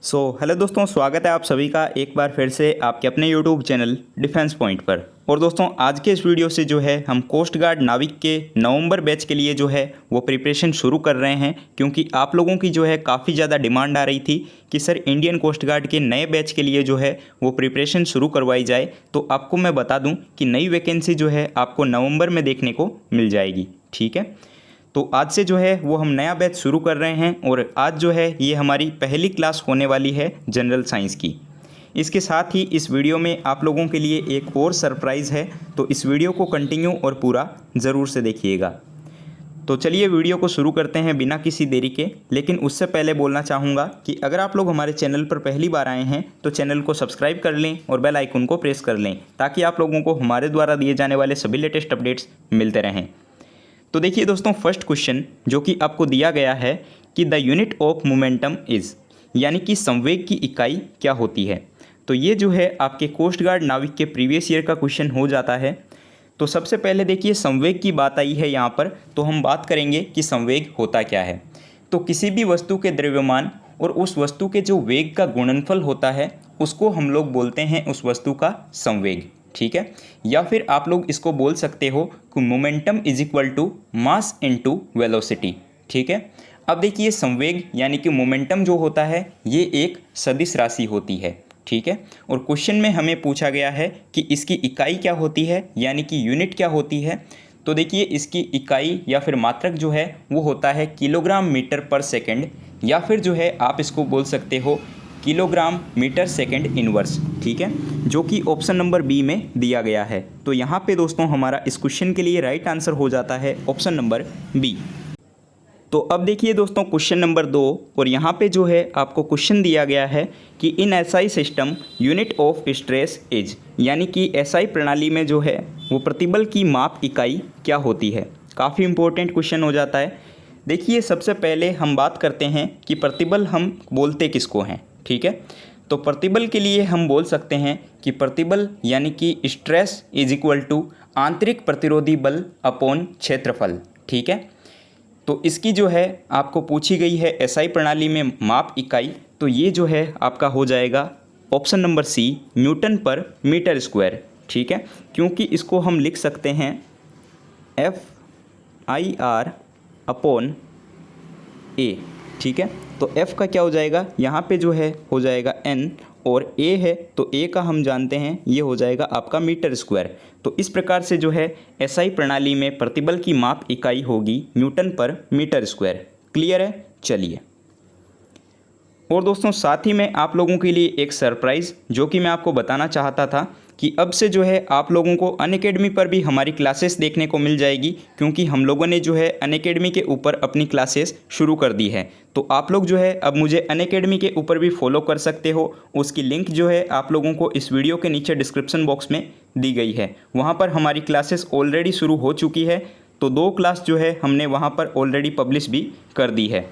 Hello दोस्तों, स्वागत है आप सभी का एक बार फिर से आपके अपने यूट्यूब चैनल डिफेंस पॉइंट पर। और दोस्तों, आज के इस वीडियो से जो है हम कोस्ट गार्ड नाविक के नवंबर बैच के लिए जो है वो प्रिपरेशन शुरू कर रहे हैं, क्योंकि आप लोगों की जो है काफ़ी ज़्यादा डिमांड आ रही थी कि सर इंडियन कोस्ट गार्ड के नए बैच के लिए जो है वो प्रिपरेशन शुरू करवाई जाए। तो आपको मैं बता दूँ कि नई वैकेंसी जो है आपको नवंबर में देखने को मिल जाएगी। ठीक है, तो आज से जो है वो हम नया बैच शुरू कर रहे हैं और आज जो है ये हमारी पहली क्लास होने वाली है जनरल साइंस की। इसके साथ ही इस वीडियो में आप लोगों के लिए एक और सरप्राइज़ है, तो इस वीडियो को कंटिन्यू और पूरा ज़रूर से देखिएगा। तो चलिए वीडियो को शुरू करते हैं बिना किसी देरी के। लेकिन उससे पहले बोलना चाहूँगा कि अगर आप लोग हमारे चैनल पर पहली बार आए हैं तो चैनल को सब्सक्राइब कर लें और बेल आइकन को प्रेस कर लें, ताकि आप लोगों को हमारे द्वारा दिए जाने वाले सभी लेटेस्ट अपडेट्स मिलते रहें। तो देखिए दोस्तों, फर्स्ट क्वेश्चन जो कि आपको दिया गया है कि the unit of momentum is, यानी कि संवेग की इकाई क्या होती है। तो ये जो है आपके कोस्ट गार्ड नाविक के प्रीवियस ईयर का क्वेश्चन हो जाता है। तो सबसे पहले देखिए संवेग की बात आई है यहाँ पर, तो हम बात करेंगे कि संवेग होता क्या है। तो किसी भी वस्तु के द्रव्यमान और उस वस्तु के जो वेग का गुणनफल होता है उसको हम लोग बोलते हैं उस वस्तु का संवेग। ठीक है, या फिर आप लोग इसको बोल सकते हो कि momentum is equal to mass into velocity. ठीक है, अब देखिए संवेग यानी कि मोमेंटम जो होता है ये एक सदिश राशि होती है। ठीक है, और क्वेश्चन में हमें पूछा गया है कि इसकी इकाई क्या होती है, यानी कि यूनिट क्या होती है। तो देखिए इसकी इकाई या फिर मात्रक जो है वो होता है किलोग्राम मीटर पर सेकेंड, या फिर जो है आप इसको बोल सकते हो किलोग्राम मीटर सेकेंड इनवर्स। ठीक है, जो कि ऑप्शन नंबर बी में दिया गया है। तो यहाँ पे दोस्तों हमारा इस क्वेश्चन के लिए राइट आंसर हो जाता है ऑप्शन नंबर बी। तो अब देखिए दोस्तों क्वेश्चन नंबर 2, और यहाँ पे जो है आपको क्वेश्चन दिया गया है कि in SI system unit of stress is, यानी कि एसआई प्रणाली में जो है वो प्रतिबल की माप इकाई क्या होती है। काफ़ी इंपॉर्टेंट क्वेश्चन हो जाता है। देखिए सबसे पहले हम बात करते हैं कि प्रतिबल हम बोलते किसको हैं। ठीक है, तो प्रतिबल के लिए हम बोल सकते हैं कि प्रतिबल यानी कि स्ट्रेस इज इक्वल टू आंतरिक प्रतिरोधी बल अपॉन क्षेत्रफल। ठीक है, तो इसकी जो है आपको पूछी गई है एसआई प्रणाली में माप इकाई, तो ये जो है आपका हो जाएगा ऑप्शन नंबर सी, न्यूटन पर मीटर स्क्वायर। ठीक है, क्योंकि इसको हम लिख सकते हैं FIR अपॉन A। ठीक है, तो F का क्या हो जाएगा, यहाँ पे जो है हो जाएगा N, और A है तो A का हम जानते हैं ये हो जाएगा आपका मीटर स्क्वायर। तो इस प्रकार से जो है SI प्रणाली में प्रतिबल की माप इकाई होगी न्यूटन पर मीटर स्क्वायर। क्लियर है। चलिए, और दोस्तों साथ ही में आप लोगों के लिए एक सरप्राइज़ जो कि मैं आपको बताना चाहता था कि अब से जो है आप लोगों को अनअकैडमी पर भी हमारी क्लासेस देखने को मिल जाएगी, क्योंकि हम लोगों ने जो है अनअकैडमी के ऊपर अपनी क्लासेस शुरू कर दी है। तो आप लोग जो है अब मुझे अनअकैडमी के ऊपर भी फॉलो कर सकते हो। उसकी लिंक जो है आप लोगों को इस वीडियो के नीचे डिस्क्रिप्शन बॉक्स में दी गई है। वहाँ पर हमारी क्लासेस ऑलरेडी शुरू हो चुकी है। तो 2 क्लास जो है हमने वहाँ पर ऑलरेडी पब्लिश भी कर दी है।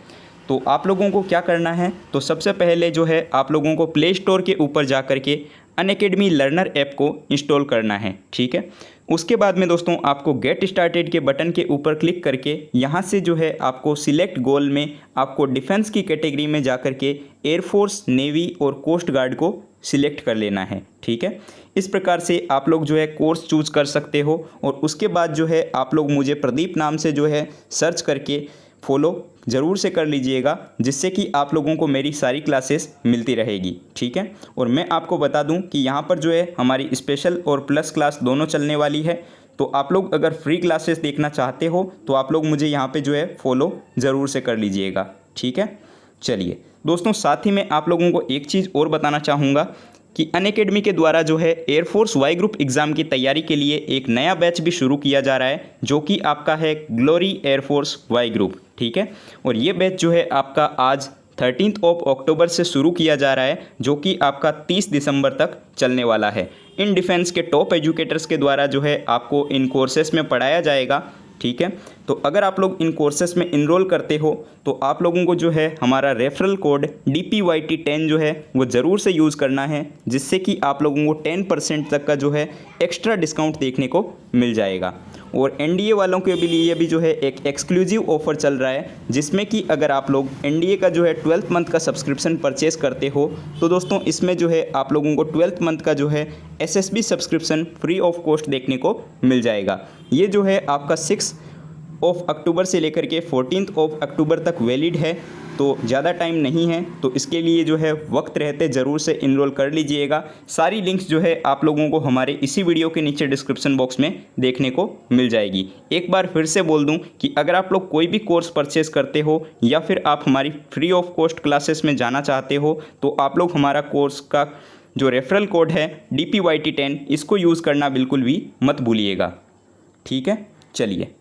तो आप लोगों को क्या करना है, तो सबसे पहले जो है आप लोगों को प्ले स्टोर के ऊपर जा कर के अनअकैडमी लर्नर ऐप को इंस्टॉल करना है। ठीक है, उसके बाद में दोस्तों आपको गेट स्टार्टेड के बटन के ऊपर क्लिक करके यहाँ से जो है आपको सिलेक्ट गोल में आपको डिफेंस की कैटेगरी में जा कर के एयरफोर्स, नेवी और कोस्ट गार्ड को सिलेक्ट कर लेना है। ठीक है, इस प्रकार से आप लोग जो है कोर्स चूज कर सकते हो, और उसके बाद जो है आप लोग मुझे प्रदीप नाम से जो है सर्च करके फॉलो ज़रूर से कर लीजिएगा, जिससे कि आप लोगों को मेरी सारी क्लासेस मिलती रहेगी। ठीक है, और मैं आपको बता दूं कि यहाँ पर जो है हमारी स्पेशल और प्लस क्लास दोनों चलने वाली है। तो आप लोग अगर फ्री क्लासेस देखना चाहते हो तो आप लोग मुझे यहाँ पे जो है फॉलो ज़रूर से कर लीजिएगा। ठीक है, चलिए दोस्तों, साथ ही मैं आप लोगों को एक चीज़ और बताना चाहूँगा कि अनअकैडमी के द्वारा जो है एयरफोर्स वाई ग्रुप एग्ज़ाम की तैयारी के लिए एक नया बैच भी शुरू किया जा रहा है, जो कि आपका है ग्लोरी एयरफोर्स वाई ग्रुप। ठीक है, और ये बैच जो है आपका आज 13 अक्टूबर से शुरू किया जा रहा है, जो कि आपका 30 दिसंबर तक चलने वाला है। इन डिफेंस के टॉप एजुकेटर्स के द्वारा जो है आपको इन कोर्सेस में पढ़ाया जाएगा। ठीक है, तो अगर आप लोग इन कोर्सेस में इनरोल करते हो तो आप लोगों को जो है हमारा रेफरल कोड DPYT10 जो है वो ज़रूर से यूज़ करना है, जिससे कि आप लोगों को 10% तक का जो है एक्स्ट्रा डिस्काउंट देखने को मिल जाएगा। और NDA वालों के लिए भी जो है एक एक्सक्लूसिव ऑफ़र चल रहा है, जिसमें कि अगर आप लोग NDA का जो है 12th मंथ का सब्सक्रिप्शन परचेस करते हो तो दोस्तों इसमें जो है आप लोगों को 12th मंथ का जो है SSB subscription free of cost देखने को मिल जाएगा। ये जो है आपका 6 अक्टूबर से लेकर के 14 अक्टूबर तक वैलिड है, तो ज़्यादा टाइम नहीं है, तो इसके लिए जो है वक्त रहते ज़रूर से इनरोल कर लीजिएगा। सारी लिंक्स जो है आप लोगों को हमारे इसी वीडियो के नीचे डिस्क्रिप्शन बॉक्स में देखने को मिल जाएगी। एक बार फिर से बोल दूं कि अगर आप लोग कोई भी कोर्स परचेस करते हो या फिर आप हमारी फ्री ऑफ कॉस्ट क्लासेस में जाना चाहते हो तो आप लोग हमारा कोर्स का जो रेफरल कोड है DPYT10 इसको यूज़ करना बिल्कुल भी मत भूलिएगा। ठीक है, चलिए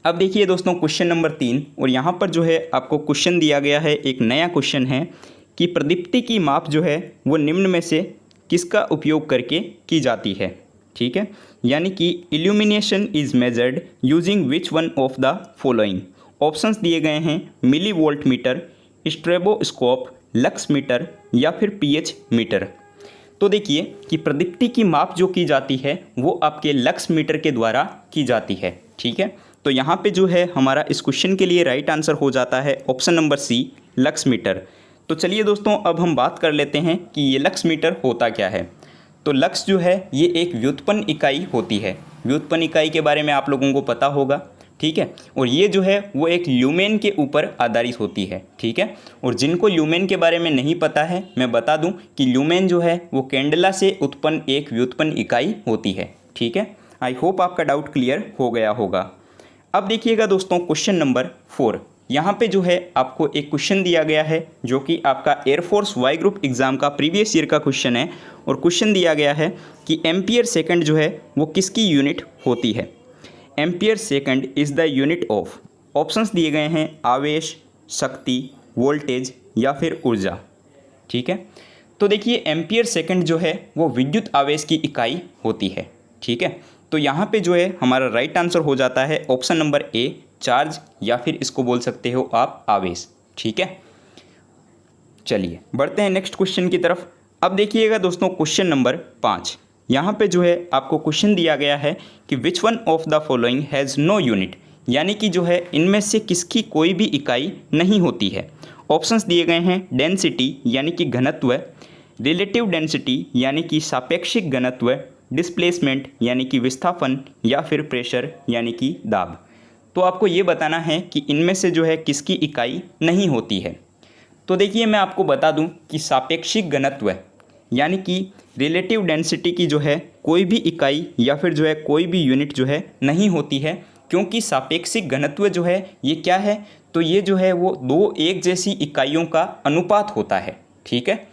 अब देखिए दोस्तों क्वेश्चन नंबर 3, और यहाँ पर जो है आपको क्वेश्चन दिया गया है, एक नया क्वेश्चन है कि प्रदीप्ति की माप जो है वो निम्न में से किसका उपयोग करके की जाती है। ठीक है, यानी कि illumination is measured using which one of the following. Options दिए गए हैं milli volt meter, stroboscope, lux meter या फिर pH मीटर। तो देखिए कि प्रदीप्ति की माप जो की जाती है वो आपके लक्स मीटर के द्वारा की जाती है। ठीक है, तो यहाँ पे जो है हमारा इस क्वेश्चन के लिए राइट आंसर हो जाता है option number C, lux metre. तो चलिए दोस्तों अब हम बात कर लेते हैं कि ये लक्स मीटर होता क्या है। तो लक्स जो है ये एक व्युत्पन्न इकाई होती है। व्युत्पन्न इकाई के बारे में आप लोगों को पता होगा। ठीक है, और ये जो है वो एक ल्यूमेन के ऊपर आधारित होती है। ठीक है, और जिनको ल्यूमेन के बारे में नहीं पता है मैं बता दूं कि ल्यूमेन जो है वो कैंडला से उत्पन्न एक व्युत्पन्न इकाई होती है। ठीक है, आई होप आपका डाउट क्लियर हो गया होगा। अब देखिएगा दोस्तों क्वेश्चन नंबर 4, यहाँ पे जो है आपको एक क्वेश्चन दिया गया है जो कि आपका एयरफोर्स वाई ग्रुप एग्ज़ाम का प्रीवियस ईयर का क्वेश्चन है, और क्वेश्चन दिया गया है कि एम्पियर सेकंड जो है वो किसकी यूनिट होती है। Ampere second is the unit of, options दिए गए हैं आवेश, शक्ति, वोल्टेज या फिर ऊर्जा। ठीक है, तो देखिए एम्पियर सेकंड जो है वो विद्युत आवेश की इकाई होती है। ठीक है, तो यहाँ पे जो है हमारा राइट आंसर हो जाता है ऑप्शन नंबर ए, चार्ज, या फिर इसको बोल सकते हो आप आवेश। ठीक है, चलिए बढ़ते हैं नेक्स्ट क्वेश्चन की तरफ। अब देखिएगा दोस्तों क्वेश्चन नंबर 5, यहाँ पे जो है आपको क्वेश्चन दिया गया है कि which one of the following has no unit, यानी कि जो है इनमें से किसकी कोई भी इकाई नहीं होती है। ऑप्शंस दिए गए हैं डेंसिटी यानी कि घनत्व, रिलेटिव डेंसिटी यानी कि सापेक्षिक घनत्व, डिस्प्लेसमेंट यानी कि विस्थापन, या फिर प्रेशर यानी कि दाब। तो आपको ये बताना है कि इनमें से जो है किसकी इकाई नहीं होती है। तो देखिए मैं आपको बता दूं कि सापेक्षिक घनत्व यानी कि रिलेटिव डेंसिटी की जो है कोई भी इकाई या फिर जो है कोई भी यूनिट जो है नहीं होती है, क्योंकि सापेक्षिक घनत्व जो है ये क्या है, तो ये जो है वो दो एक जैसी इकाइयों का अनुपात होता है। ठीक है,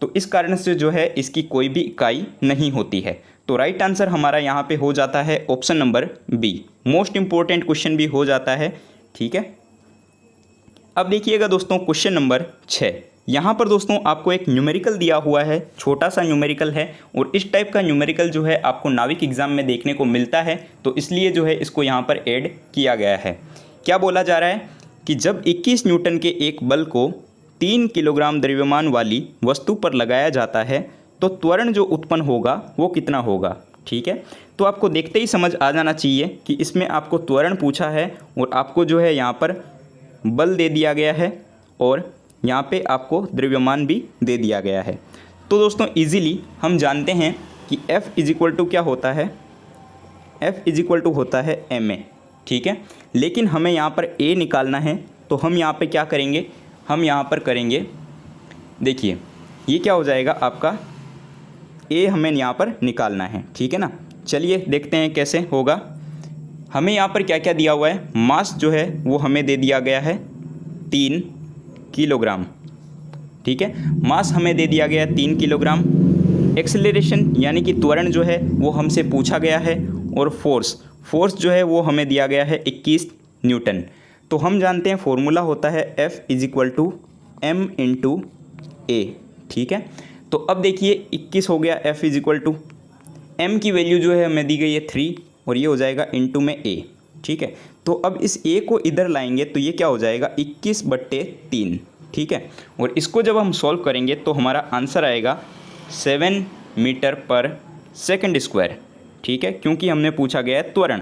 तो इस कारण से जो है इसकी कोई भी इकाई नहीं होती है। तो राइट आंसर हमारा यहाँ पे हो जाता है option number B, most important question भी हो जाता है। ठीक है, अब देखिएगा दोस्तों क्वेश्चन नंबर 6, यहाँ पर दोस्तों आपको एक न्यूमेरिकल दिया हुआ है, छोटा सा न्यूमेरिकल है, और इस टाइप का न्यूमेरिकल जो है आपको नाविक एग्जाम में देखने को मिलता है, तो इसलिए जो है इसको यहाँ पर ऐड किया गया है। क्या बोला जा रहा है कि जब 21 न्यूटन के एक बल को 3 किलोग्राम द्रव्यमान वाली वस्तु पर लगाया जाता है तो त्वरण जो उत्पन्न होगा वो कितना होगा। ठीक है, तो आपको देखते ही समझ आ जाना चाहिए कि इसमें आपको त्वरण पूछा है और आपको जो है यहाँ पर बल दे दिया गया है और यहाँ पे आपको द्रव्यमान भी दे दिया गया है। तो दोस्तों इजीली हम जानते हैं कि F इज इक्वल टू क्या होता है, F इज इक्वल टू होता है ma। ठीक है, लेकिन हमें यहाँ पर A निकालना है, तो हम यहाँ पे क्या करेंगे, हम यहाँ पर करेंगे, देखिए ये क्या हो जाएगा आपका A हमें यहाँ पर निकालना है। ठीक है ना, चलिए देखते हैं कैसे होगा। हमें यहाँ पर क्या क्या दिया हुआ है, मास जो है वो हमें दे दिया गया है 3 किलोग्राम। ठीक है, मास हमें दे दिया गया है 3 किलोग्राम। एक्सेलरेशन यानी कि त्वरण जो है वो हमसे पूछा गया है, और फोर्स जो है वो हमें दिया गया है 21 न्यूटन। तो हम जानते हैं फॉर्मूला होता है F is equal to m into a. ठीक है, तो अब देखिए 21 हो गया, F is equal to m की वैल्यू जो है हमें दी गई है 3, और ये हो जाएगा इंटू में a। ठीक है। तो अब इस ए को इधर लाएंगे तो ये क्या हो जाएगा 21/3, ठीक है। और इसको जब हम सॉल्व करेंगे तो हमारा आंसर आएगा 7 मीटर पर सेकंड स्क्वायर, ठीक है, क्योंकि हमने पूछा गया है त्वरण।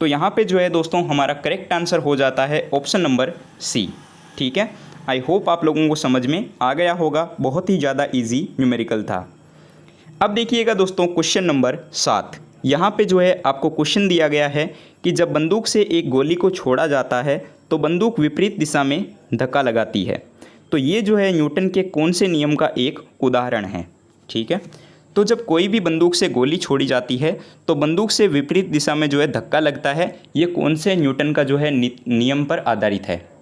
तो यहाँ पे जो है दोस्तों हमारा करेक्ट आंसर हो जाता है ऑप्शन नंबर सी, ठीक है। आई होप आप लोगों को समझ में आ गया होगा, बहुत ही ज़्यादा इजी न्यूमेरिकल था। अब देखिएगा दोस्तों क्वेश्चन नंबर 7। यहाँ पे जो है आपको क्वेश्चन दिया गया है कि जब बंदूक से एक गोली को छोड़ा जाता है तो बंदूक विपरीत दिशा में धक्का लगाती है। तो ये जो है न्यूटन के कौन से नियम का एक उदाहरण है, ठीक है। तो जब कोई भी बंदूक से गोली छोड़ी जाती है तो बंदूक से विपरीत दिशा में जो है धक्का लगता है, ये कौन से न्यूटन का जो है नियम पर आधारित है।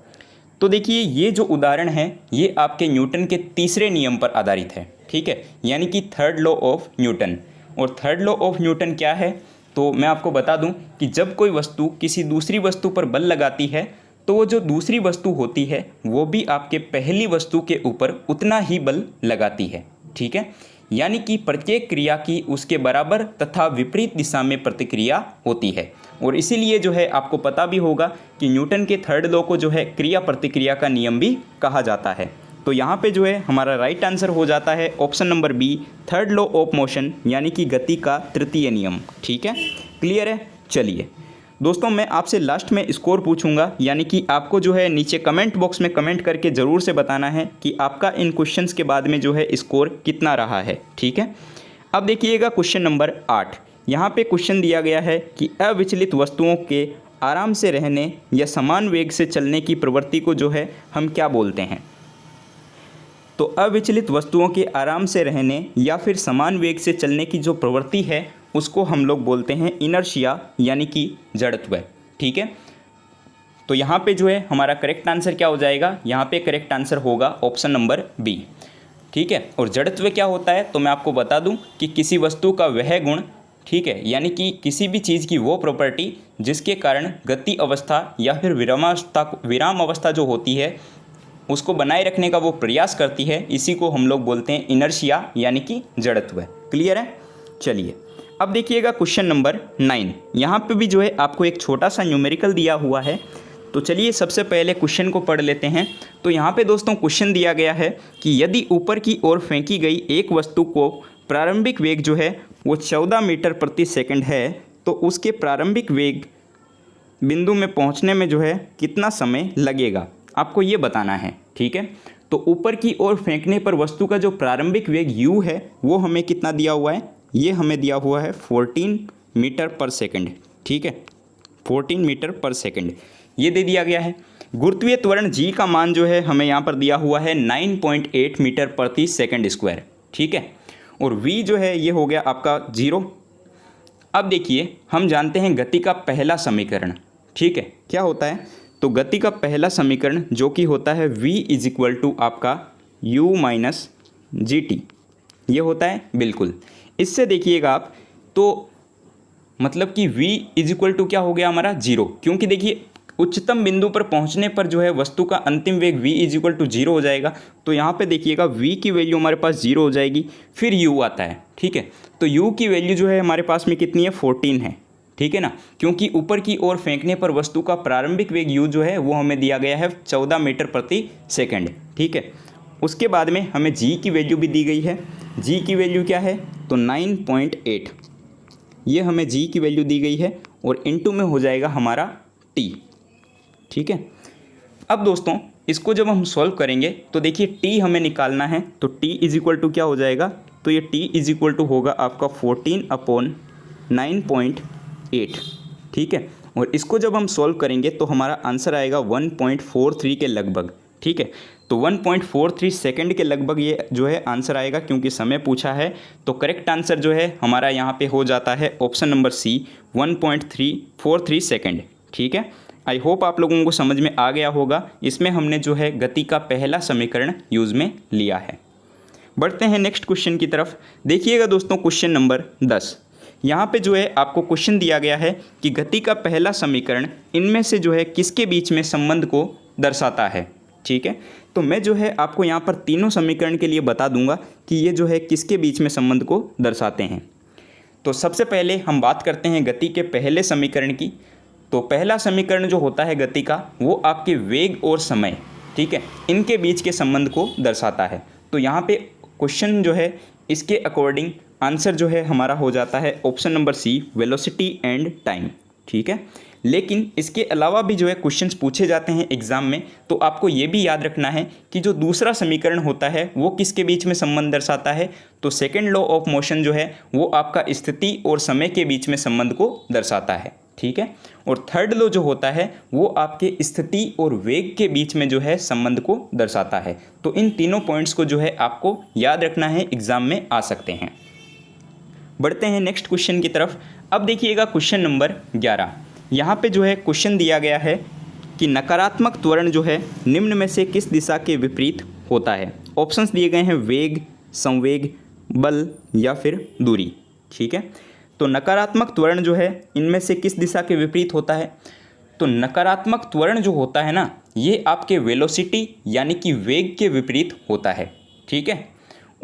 तो देखिए ये जो उदाहरण है ये आपके न्यूटन के तीसरे नियम पर आधारित है, ठीक है, यानी कि थर्ड लॉ ऑफ न्यूटन। और थर्ड लॉ ऑफ न्यूटन क्या है, तो मैं आपको बता दूं कि जब कोई वस्तु किसी दूसरी वस्तु पर बल लगाती है तो वो जो दूसरी वस्तु होती है वो भी आपके पहली वस्तु के ऊपर उतना ही बल लगाती है, ठीक है। यानी कि प्रत्येक क्रिया की उसके बराबर तथा विपरीत दिशा में प्रतिक्रिया होती है। और इसीलिए जो है आपको पता भी होगा कि न्यूटन के थर्ड लॉ को जो है क्रिया प्रतिक्रिया का नियम भी कहा जाता है। तो यहाँ पे जो है हमारा राइट आंसर हो जाता है option number B, third law of motion, यानी कि गति का तृतीय नियम, ठीक है। क्लियर है। चलिए दोस्तों मैं आपसे लास्ट में स्कोर पूछूंगा, यानी कि आपको जो है नीचे कमेंट बॉक्स में कमेंट करके ज़रूर से बताना है कि आपका इन क्वेश्चंस के बाद में जो है स्कोर कितना रहा है, ठीक है। अब देखिएगा क्वेश्चन नंबर 8। यहाँ पे क्वेश्चन दिया गया है कि अविचलित वस्तुओं के आराम से रहने या समान वेग से चलने की प्रवृत्ति को जो है हम क्या बोलते हैं। तो अविचलित वस्तुओं के आराम से रहने या फिर समान वेग से चलने की जो प्रवृत्ति है उसको हम लोग बोलते हैं इनर्शिया, यानी कि जड़त्व, ठीक है। तो यहाँ पे जो है हमारा करेक्ट आंसर क्या हो जाएगा, यहाँ पे करेक्ट आंसर होगा ऑप्शन नंबर बी, ठीक है। और जड़त्व क्या होता है, तो मैं आपको बता दूं कि किसी वस्तु का वह गुण, ठीक है, यानी कि किसी भी चीज़ की वो प्रॉपर्टी जिसके कारण गति अवस्था या फिर विराम अवस्था जो होती है उसको बनाए रखने का वो प्रयास करती है, इसी को हम लोग बोलते हैं इनर्शिया, यानी कि जड़त्व। क्लियर है। चलिए अब देखिएगा क्वेश्चन नंबर 9। यहाँ पे भी जो है आपको एक छोटा सा न्यूमेरिकल दिया हुआ है। तो चलिए सबसे पहले क्वेश्चन को पढ़ लेते हैं। तो यहाँ पे दोस्तों क्वेश्चन दिया गया है कि यदि ऊपर की ओर फेंकी गई एक वस्तु को प्रारंभिक वेग जो है वो 14 मीटर प्रति सेकंड है, तो उसके प्रारंभिक वेग बिंदु में पहुँचने में जो है कितना समय लगेगा, आपको ये बताना है, ठीक है। तो ऊपर की ओर फेंकने पर वस्तु का जो प्रारंभिक वेग u है वो हमें कितना दिया हुआ है, ये हमें दिया हुआ है 14 मीटर पर सेकंड, ठीक है, 14 मीटर पर सेकंड ये दे दिया गया है। गुरुत्वीय त्वरण g का मान जो है हमें यहाँ पर दिया हुआ है 9.8 मीटर प्रति सेकंड स्क्वायर, ठीक है। और v जो है ये हो गया आपका 0। अब देखिए हम जानते हैं गति का पहला समीकरण, ठीक है, क्या होता है। तो गति का पहला समीकरण जो कि होता है v = आपका u माइनस जी टी, ये होता है बिल्कुल। इससे देखिएगा आप, तो मतलब कि v क्या हो गया हमारा 0, क्योंकि देखिए उच्चतम बिंदु पर पहुंचने पर जो है वस्तु का अंतिम वेग v = 0 हो जाएगा। तो यहाँ पे देखिएगा v की वैल्यू हमारे पास 0 हो जाएगी, फिर u आता है, ठीक है। तो u की वैल्यू जो है हमारे पास में कितनी है 14 है, ठीक है ना, क्योंकि ऊपर की ओर फेंकने पर वस्तु का प्रारंभिक वेग u जो है वो हमें दिया गया है 14 मीटर प्रति सेकंड, ठीक है। उसके बाद में हमें g की वैल्यू भी दी गई है। g की वैल्यू क्या है, तो 9.8, ये हमें g की वैल्यू दी गई है और इनटू में हो जाएगा हमारा t, ठीक है। अब दोस्तों इसको जब हम सॉल्व करेंगे तो देखिए t हमें निकालना है, तो t = क्या हो जाएगा, तो ये t = होगा आपका 14/9.8, ठीक है। और इसको जब हम सॉल्व करेंगे तो हमारा आंसर आएगा 1.43 के लगभग, ठीक है। तो 1.43 सेकंड के लगभग ये जो है आंसर आएगा, क्योंकि समय पूछा है। तो करेक्ट आंसर जो है हमारा यहाँ पे हो जाता है ऑप्शन नंबर सी, 1.343 सेकंड, ठीक है। आई होप आप लोगों को समझ में आ गया होगा। इसमें हमने जो है गति का पहला समीकरण यूज़ में लिया है। बढ़ते हैं नेक्स्ट क्वेश्चन की तरफ। देखिएगा दोस्तों क्वेश्चन नंबर 10। यहाँ पे जो है आपको क्वेश्चन दिया गया है कि गति का पहला समीकरण इनमें से जो है किसके बीच में संबंध को दर्शाता है, ठीक है। तो मैं जो है आपको यहाँ पर तीनों समीकरण के लिए बता दूंगा कि ये जो है किसके बीच में संबंध को दर्शाते हैं। तो सबसे पहले हम बात करते हैं गति के पहले समीकरण की। तो पहला समीकरण जो होता है गति का वो आपके वेग और समय, ठीक है, इनके बीच के संबंध को दर्शाता है। तो यहाँ पे क्वेश्चन जो है इसके अकॉर्डिंग आंसर जो है हमारा हो जाता है option number C, velocity and time, ठीक है। लेकिन इसके अलावा भी जो है क्वेश्चंस पूछे जाते हैं एग्जाम में, तो आपको ये भी याद रखना है कि जो दूसरा समीकरण होता है वो किसके बीच में संबंध दर्शाता है। तो सेकंड लॉ ऑफ मोशन जो है वो आपका स्थिति और समय के बीच में संबंध को दर्शाता है, ठीक है। और थर्ड लॉ जो होता है वो आपके स्थिति और वेग के बीच में जो है संबंध को दर्शाता है। तो इन तीनों पॉइंट्स को जो है आपको याद रखना है, एग्जाम में आ सकते हैं। बढ़ते हैं नेक्स्ट क्वेश्चन की तरफ। अब देखिएगा क्वेश्चन नंबर 11। यहाँ पे जो है क्वेश्चन दिया गया है कि नकारात्मक त्वरण जो है निम्न में से किस दिशा के विपरीत होता है। ऑप्शंस दिए गए हैं वेग, संवेग, बल या फिर दूरी, ठीक है। तो नकारात्मक त्वरण जो है इनमें से किस दिशा के विपरीत होता है। तो नकारात्मक त्वरण जो होता है ना, ये आपके वेलोसिटी यानी कि वेग के विपरीत होता है, ठीक है।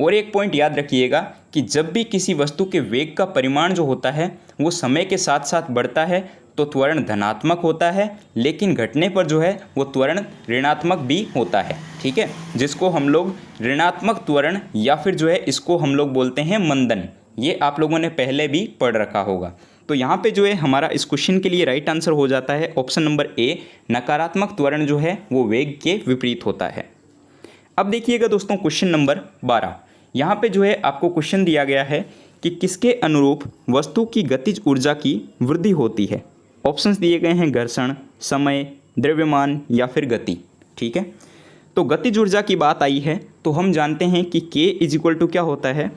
और एक पॉइंट याद रखिएगा कि जब भी किसी वस्तु के वेग का परिमाण जो होता है वो समय के साथ साथ बढ़ता है तो त्वरण धनात्मक होता है, लेकिन घटने पर जो है वो त्वरण ऋणात्मक भी होता है, ठीक है, जिसको हम लोग ऋणात्मक त्वरण या फिर जो है इसको हम लोग बोलते हैं मंदन। ये आप लोगों ने पहले भी पढ़ रखा होगा। तो यहाँ पे जो है हमारा इस क्वेश्चन के लिए राइट आंसर हो जाता है ऑप्शन नंबर ए, नकारात्मक त्वरण जो है वो वेग के विपरीत होता है। अब देखिएगा दोस्तों क्वेश्चन नंबर 12। यहाँ पे जो है आपको क्वेश्चन दिया गया है कि किसके अनुरूप वस्तु की गतिज ऊर्जा की वृद्धि होती है। ऑप्शंस दिए गए हैं घर्षण, समय, द्रव्यमान या फिर गति, ठीक है। तो गतिज ऊर्जा की बात आई है तो हम जानते हैं कि K इज इक्वल टू क्या होता है,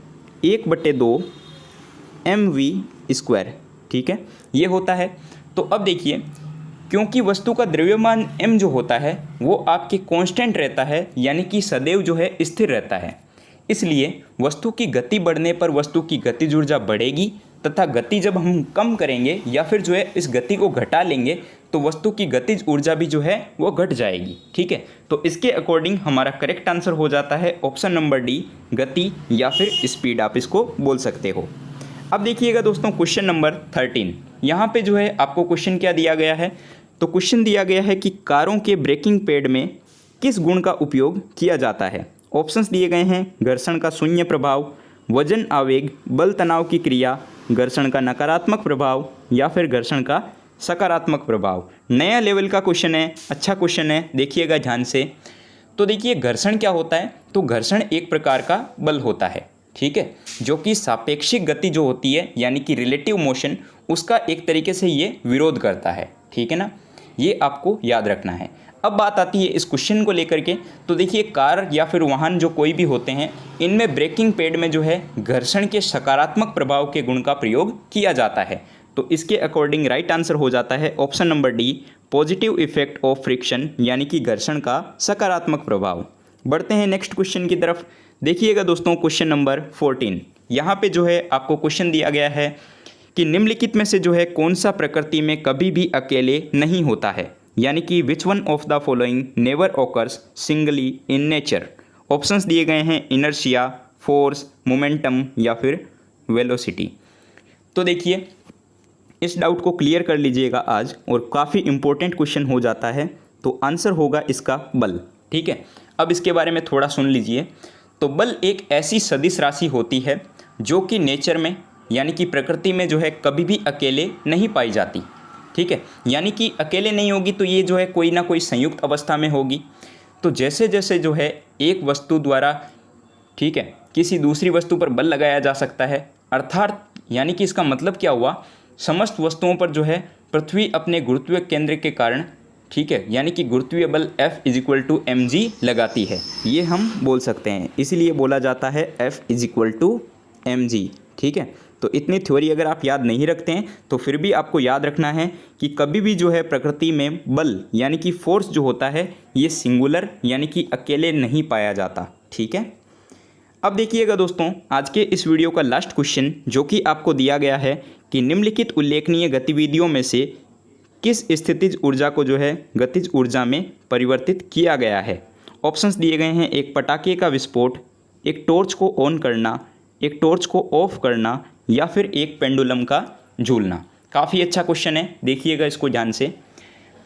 1/2 mv², ठीक है, ये होता है। तो अब देखिए, क्योंकि वस्तु का द्रव्यमान m जो होता है वो आपके कांस्टेंट रहता है, यानी कि सदैव जो है स्थिर रहता है, इसलिए वस्तु की गति बढ़ने पर वस्तु की गतिज ऊर्जा बढ़ेगी, तथा गति जब हम कम करेंगे या फिर जो है इस गति को घटा लेंगे तो वस्तु की गतिज ऊर्जा भी जो है वो घट जाएगी, ठीक है। तो इसके अकॉर्डिंग हमारा करेक्ट आंसर हो जाता है ऑप्शन नंबर डी, गति या फिर स्पीड आप इसको बोल सकते हो। अब देखिएगा दोस्तों क्वेश्चन नंबर 13। यहाँ पे जो है आपको क्वेश्चन क्या दिया गया है। तो क्वेश्चन दिया गया है कि कारों के ब्रेकिंग पैड में किस गुण का उपयोग किया जाता है। ऑप्शंस दिए गए हैं घर्षण का शून्य प्रभाव, वजन आवेग, बल तनाव की क्रिया, घर्षण का नकारात्मक प्रभाव या फिर घर्षण का सकारात्मक प्रभाव। नया लेवल का क्वेश्चन है, अच्छा क्वेश्चन है, देखिएगा ध्यान से। तो देखिए घर्षण क्या होता है। तो घर्षण एक प्रकार का बल होता है, ठीक है, जो कि सापेक्षिक गति जो होती है यानी कि रिलेटिव मोशन, उसका एक तरीके से ये विरोध करता है, ठीक है ना, ये आपको याद रखना है। अब बात आती है इस क्वेश्चन को लेकर के। तो देखिए कार या फिर वाहन जो कोई भी होते हैं, इनमें ब्रेकिंग पैड में जो है घर्षण के सकारात्मक प्रभाव के गुण का प्रयोग किया जाता है। तो इसके अकॉर्डिंग राइट आंसर हो जाता है option number D, positive effect of friction, यानी कि घर्षण का सकारात्मक प्रभाव। बढ़ते हैं नेक्स्ट क्वेश्चन की तरफ। देखिएगा दोस्तों क्वेश्चन नंबर 14। यहाँ पे जो है आपको क्वेश्चन दिया गया है कि निम्नलिखित में से जो है कौन सा प्रकृति में कभी भी अकेले नहीं होता है, यानी कि which one of the following never occurs singly in nature. Options दिए गए हैं इनर्शिया, फोर्स, मोमेंटम या फिर वेलोसिटी। तो देखिए इस डाउट को क्लियर कर लीजिएगा आज, और काफ़ी इंपॉर्टेंट क्वेश्चन हो जाता है। तो आंसर होगा इसका बल, ठीक है। अब इसके बारे में थोड़ा सुन लीजिए। तो बल एक ऐसी सदिश राशि होती है जो कि नेचर में यानी कि प्रकृति में जो है कभी भी अकेले नहीं पाई जाती, ठीक है, यानी कि अकेले नहीं होगी तो ये जो है कोई ना कोई संयुक्त अवस्था में होगी। तो जैसे जैसे जो है एक वस्तु द्वारा, ठीक है, किसी दूसरी वस्तु पर बल लगाया जा सकता है, अर्थात यानी कि इसका मतलब क्या हुआ, समस्त वस्तुओं पर जो है पृथ्वी अपने गुरुत्वीय केंद्र के कारण, ठीक है, यानी कि गुरुत्वीय बल F = mg लगाती है, ये हम बोल सकते हैं, इसीलिए बोला जाता है F = mg, ठीक है। तो इतनी थ्योरी अगर आप याद नहीं रखते हैं तो फिर भी आपको याद रखना है कि कभी भी जो है प्रकृति में बल यानी कि फोर्स जो होता है ये सिंगुलर यानी कि अकेले नहीं पाया जाता, ठीक है। अब देखिएगा दोस्तों आज के इस वीडियो का लास्ट क्वेश्चन जो कि आपको दिया गया है कि निम्नलिखित उल्लेखनीय गतिविधियों में से किस स्थितिज ऊर्जा को जो है गतिज ऊर्जा में परिवर्तित किया गया है। ऑप्शंस दिए गए हैं एक पटाखे का विस्फोट, एक टॉर्च को ऑन करना, एक टॉर्च को ऑफ करना या फिर एक पेंडुलम का झूलना। काफ़ी अच्छा क्वेश्चन है, देखिएगा इसको ध्यान से।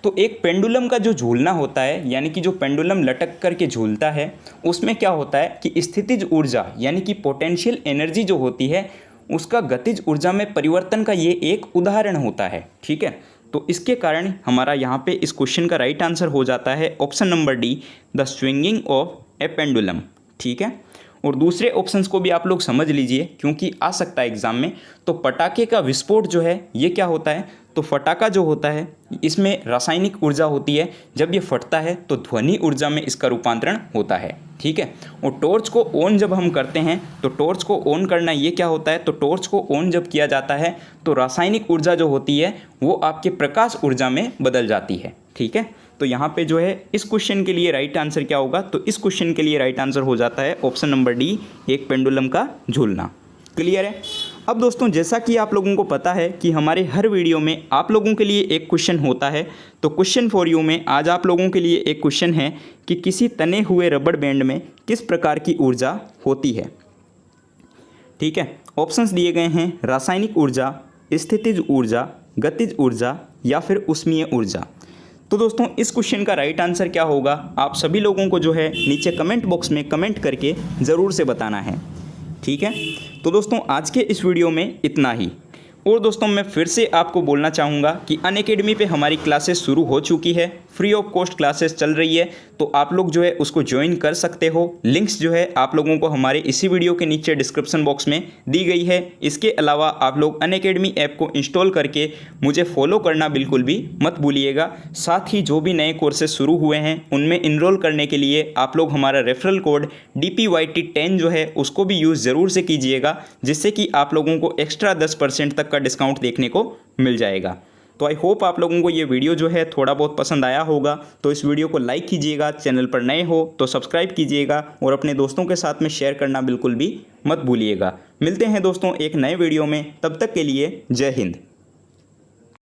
तो एक पेंडुलम का जो झूलना होता है, यानी कि जो पेंडुलम लटक करके झूलता है, उसमें क्या होता है कि स्थितिज ऊर्जा यानी कि पोटेंशियल एनर्जी जो होती है उसका गतिज ऊर्जा में परिवर्तन का ये एक उदाहरण होता है। ठीक है, तो इसके कारण हमारा यहाँ पे इस क्वेश्चन का राइट आंसर हो जाता है option number D, the swinging of A pendulum. ठीक है, और दूसरे ऑप्शंस को भी आप लोग समझ लीजिए क्योंकि आ सकता है एग्जाम में। तो पटाखे का विस्फोट जो है ये क्या होता है, तो फटाका जो होता है इसमें रासायनिक ऊर्जा होती है, जब ये फटता है तो ध्वनि ऊर्जा में इसका रूपांतरण होता है। ठीक है, और टॉर्च को ऑन जब हम करते हैं तो टॉर्च को ऑन करना ये क्या होता है, तो टॉर्च को ऑन जब किया जाता है तो रासायनिक ऊर्जा जो होती है वो आपके प्रकाश ऊर्जा में बदल जाती है। ठीक है, तो यहाँ पे जो है इस क्वेश्चन के लिए राइट आंसर क्या होगा, तो इस क्वेश्चन के लिए राइट आंसर हो जाता है ऑप्शन नंबर डी, एक पेंडुलम का झूलना। क्लियर है। अब दोस्तों जैसा कि आप लोगों को पता है कि हमारे हर वीडियो में आप लोगों के लिए एक क्वेश्चन होता है, तो क्वेश्चन फॉर यू में आज आप लोगों के लिए एक क्वेश्चन है कि किसी तने हुए रबड़ बैंड में किस प्रकार की ऊर्जा होती है। ठीक है, ऑप्शंस दिए गए हैं रासायनिक ऊर्जा, स्थितिज ऊर्जा, गतिज ऊर्जा या फिर ऊष्मीय ऊर्जा। तो दोस्तों इस क्वेश्चन का राइट आंसर क्या होगा, आप सभी लोगों को जो है नीचे कमेंट बॉक्स में कमेंट करके ज़रूर से बताना है। ठीक है, तो दोस्तों आज के इस वीडियो में इतना ही। और दोस्तों मैं फिर से आपको बोलना चाहूँगा कि अनअकैडमी पे हमारी क्लासेस शुरू हो चुकी है, फ्री ऑफ कॉस्ट क्लासेस चल रही है, तो आप लोग जो है उसको ज्वाइन कर सकते हो। लिंक्स जो है आप लोगों को हमारे इसी वीडियो के नीचे डिस्क्रिप्शन बॉक्स में दी गई है। इसके अलावा आप लोग अनअकैडमी ऐप को इंस्टॉल करके मुझे फॉलो करना बिल्कुल भी मत भूलिएगा। साथ ही जो भी नए कोर्सेज शुरू हुए हैं उनमें इनरोल करने के लिए आप लोग हमारा रेफरल कोड DPYT10 जो है उसको भी यूज़ ज़रूर से कीजिएगा, जिससे कि आप लोगों को एक्स्ट्रा 10% तक का डिस्काउंट देखने को मिल जाएगा। तो आई होप आप लोगों को ये वीडियो जो है थोड़ा बहुत पसंद आया होगा। तो इस वीडियो को लाइक कीजिएगा, चैनल पर नए हो तो सब्सक्राइब कीजिएगा और अपने दोस्तों के साथ में शेयर करना बिल्कुल भी मत भूलिएगा। मिलते हैं दोस्तों एक नए वीडियो में, तब तक के लिए जय हिंद।